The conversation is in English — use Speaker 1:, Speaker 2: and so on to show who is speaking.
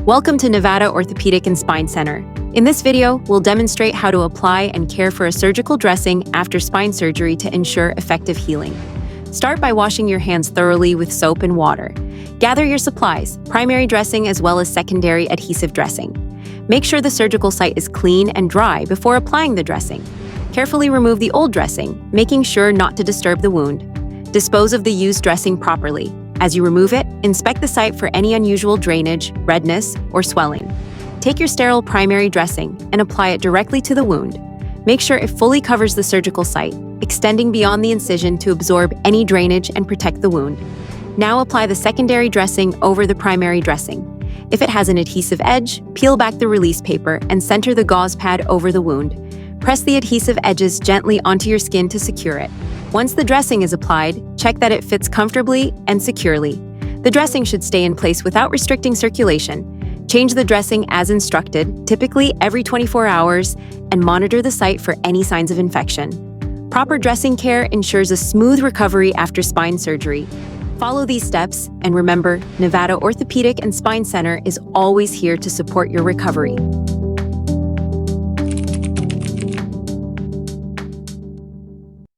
Speaker 1: Welcome to Nevada Orthopedic and Spine Center. In this video, we'll demonstrate how to apply and care for a surgical dressing after spine surgery to ensure effective healing. Start by washing your hands thoroughly with soap and water. Gather your supplies, primary dressing as well as secondary adhesive dressing. Make sure the surgical site is clean and dry before applying the dressing. Carefully remove the old dressing, making sure not to disturb the wound. Dispose of the used dressing properly. As you remove it, inspect the site for any unusual drainage, redness, or swelling. Take your sterile primary dressing and apply it directly to the wound. Make sure it fully covers the surgical site, extending beyond the incision to absorb any drainage and protect the wound. Now apply the secondary dressing over the primary dressing. If it has an adhesive edge, peel back the release paper and center the gauze pad over the wound. Press the adhesive edges gently onto your skin to secure it. Once the dressing is applied, check that it fits comfortably and securely. The dressing should stay in place without restricting circulation. Change the dressing as instructed, typically every 24 hours, and monitor the site for any signs of infection. Proper dressing care ensures a smooth recovery after spine surgery. Follow these steps, and remember, Nevada Orthopedic and Spine Center is always here to support your recovery.